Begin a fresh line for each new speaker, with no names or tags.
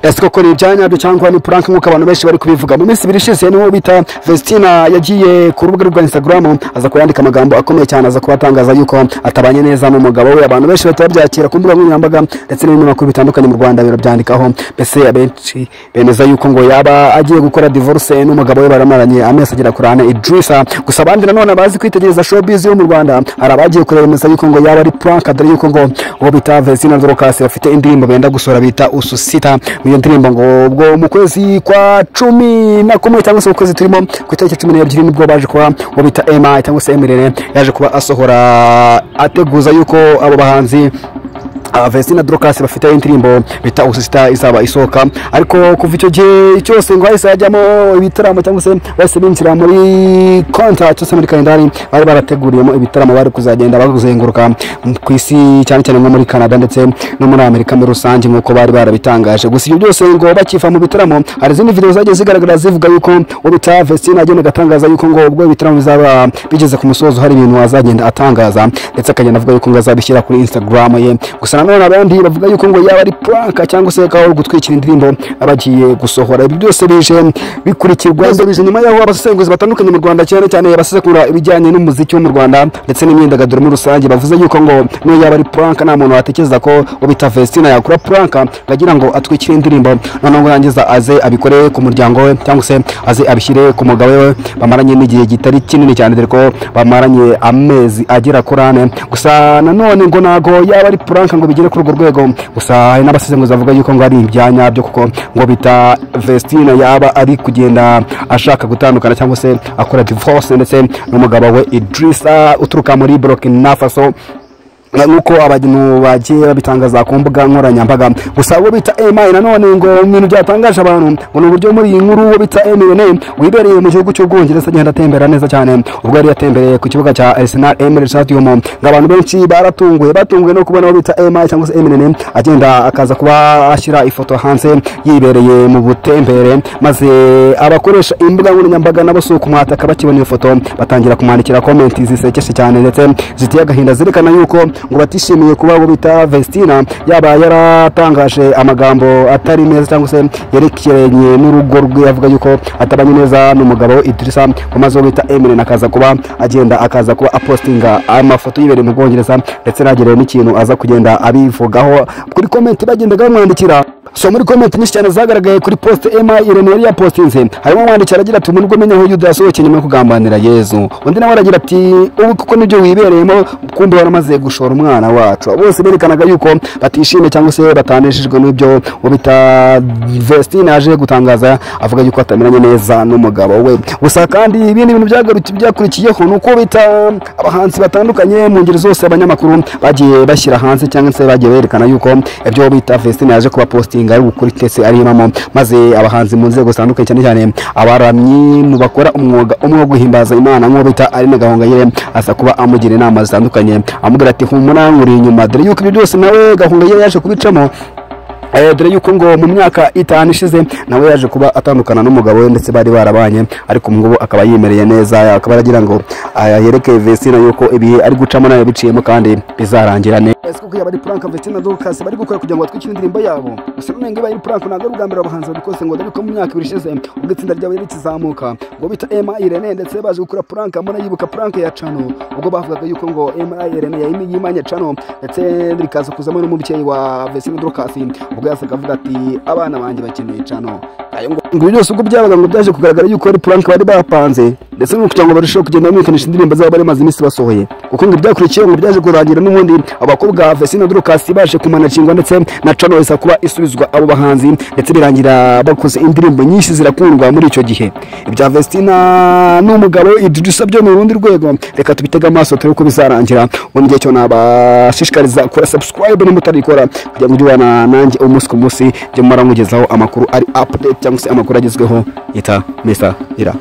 ese koko ni ibyanyabyo cyangwa ni prank nk'uko abantu benshi bari kubivuga. Mu minsi ibiri ishize niwo bita Vestina yagiye ku rubuga rwa Instagram aza kuyandika amagambo akomeye cyane, aza kubatangaza yuko atabanye neza n'umugabo we. Abantu benshi batabyakira ku mbuga nkoranyambaga ndetse n'ibinyamakuru bitandukanye mu Rwanda birabyandikaho, mbese abenshi bemeza yuko ngo yaba agiye gukora divorce n'umugabo we baramaranye amezi agera kuri 4 Idrissa. Gusa abandi nanone bazi kwitegereza showbiz yo mu Rwanda hari abagiye kuremeza yuko ngo yaba ari prank, dore yuko ngo uwo bita Vestina Dorcas bafite indirimbo benda gusora bita Ususita. Iyo ndirimbo ngo ubwo mu kwezi kwa 11 cyangwa se mu kwezi turimo ku itariki 12 nibwo baje kuba uwo bita Emma cyangwa se Emirene yaje kuba asohora ateguza yuko abo bahanzi Vestina Dorcas bafite indirimbo bita Ususita izaba isoka. Ariko kuva icyo gihe cyose ngo hahise hajyamo ibitaramo cyangwa se bose binjira muri contract cyose muri kalendari bari barateguriyemo ibitaramo bari kuzagenda bakuzenguruka ku isi cyane cyane nko muri Canada ndetse no muri Amerika muri rusange nk'uko bari barabitangaje. Gusa ibyo byose ngo bakifa mu bitaramo hari izindi video zagiye zigaragara zivuga yuko ubita Vestina agenda gatangaza yuko ngo ubwo ibitaramo bizaba bigeze ku musozo hari ibintu azagenda atangaza ndetse akagenda avuga yuko ngo azabishyira kuri Instagram ye. Gusa nanone abandi bavuga yuko ngo yaba ari prank cyangwa se kaho gutwikira indirimbo abagiye gusohora. Ibi byose bije bikurikirwa bije nyuma yaho abasesenguzi batandukanye mu Rwanda cyane cyane basesekura ibijyanye n'umuziki wo mu Rwanda ndetse n'imyidagaduro muri rusange bavuze yuko ngo no yaba ari prank nta muntu watekereza ko ubita Vestina yakora prank bagira ngo atwikire indirimbo none ngo yangiza aze abikore ku muryango we cyangwa se aze abishyire ku mugabo we bamaranye n'igihe gitari kinini cyane dore ko bamaranye amezi agera kuri 4. Gusa nanone ngo nago yaba ari prank ngo bigire kuri urwo rwego. Gusa hari n'abasesenguzi bavuga yuko ngo ari ibyanya byo kuko ngo bita Vestina yaba ari kugenda ashaka gutandukana cyangwa se akora divorce ndetse n'umugabo we Idrissa uturuka muri Burkina Faso nuko abantu bagiye babitangaza ku mbuga nkoranyambaga. Gusa uwo bita Emma nanone ngo ibintu byatangaje abantu ngo n'uburyo muri iyi nkuru uwo bita Emirene wibereye mu gihugu cy'Ubwongereza agenda atembera neza cyane. Ubwo yari yatembereye ku kibuga cya Arsenal Emirates Stadium ng'abantu benshi batunguwe no kubona uwo bita Emma cyangwa se Emirene agenda akaza kuba ashyira ifoto hanze yibereye mu butembere, maze abakoresha imbuga nkoranyambaga nabo suko mwataka bakibona iyo foto batangira kumwandikira comment zisekeshe cyane ndetse zitiye agahinda zerekana yuko ngo batishimiye kuba abo bita Vestina yaba yaratangaje amagambo atari meza cyangwa se yerekeranye n'urugo rwe yavuga yuko atabanye neza n'umugabo Idrissa. Maze uwo bita Emirene akaza kuba apostinga amafoto yibereye mu Bwongereza ndetse nagereye n'ikintu aza kugenda abivugaho kuri comment bagendaga bamwandikira. So muri comment nyinshi cyane zagaragaye kuri post Emma Irene yari yapostinze harimo wandikira agira ati umuntu menya aho Yuda yasohokeye nyuma yo kugambanira Yezu. Undi nawe aragira ati ubu kuko nibyo wibereyemo kumbe waramaze gushora umwana wacu. Bose berekanaga yuko batishimye cyangwa se bataneshejwe n'ibyo ubita Vestina yaje gutangaza avuga yuko atamenye neza n'umugabo we. Gusa kandi ibindi bintu byakurikiyeho nuko bita abahanzi batandukanye mu ngeri zose abanyamakuru bagiye bashyira hanze cyangwa se bagiye berekana yuko ibyo bita Vestina yaje kuba postinga ari gukuri tese ari imamo, maze abahanzi mu nzego zitandukanye cyane cyane abaramyi mu bakora umwuga guhimbaza Imana nk'uwo bita Aline Gahongayire asa kuba amugira inama zitandukanye amubwira ati humura nguri inyuma dore yuko ibyo byose nawe Gahongayire yaje kubicamo. Dore yuko ngo mu myaka 5 ishize nawe yaje kuba atandukana n'umugabo we ndetse bari barabanye, ariko ngo akaba yimereye neza akaba aragira ngo yereke Vestina yuko ibihe ari gucamo nayo biciyemo kandi bizarangira neza. Ese kuko yaba ari prank Vestina Dorcas bari gukora kugira ngo batwikire indirimbo yabo. Gusa none ngo bari prank ntabwo ari ubwambere abahanzi babikoze ngo dore ko mu myaka 2 ishize ubwo itsinda ryabo rikizamuka ngo bita Emma Irene ndetse baje gukora prank amona yibuka prank ya Chano ubwo bavugaga yuko ngo Emma Irene yimanye Chano ndetse rikaza kuzamo n'umubyeyi wa Vestina Dorcas ubwo yasaga avuga ati abana banjye bakeneye Chano. Ayo ngo byose ubwo byabaga ngo byaje kugaragara yuko ari prank bari bapanze ndetse no kugira ngo barusheho kugenda bamwikanisha indirimbo zabo bari maze iminsi basohoye, kuko ngo byakurikiye ngo byaje kurangira n'ubundi abakobwa Vestina Dorcas baje kumanacingwa ndetse na Chano isa kuba isubizwa abo bahanzi ndetse birangira bakoze indirimbo nyinshi zirakundwa muri icyo gihe. Ibya Vestina n'umugabo Idrissa byo mu rundi rwego reka tubitega amaso turi uko bizarangira. Mu gihe cyo nabashishikariza kora subscribe nimutarikora kugira ngo ujye nanjye umunsi ku munsi jye mara nkugezaho amakuru ari update cyangwa se amakuru agezweho yita Mr. Ira.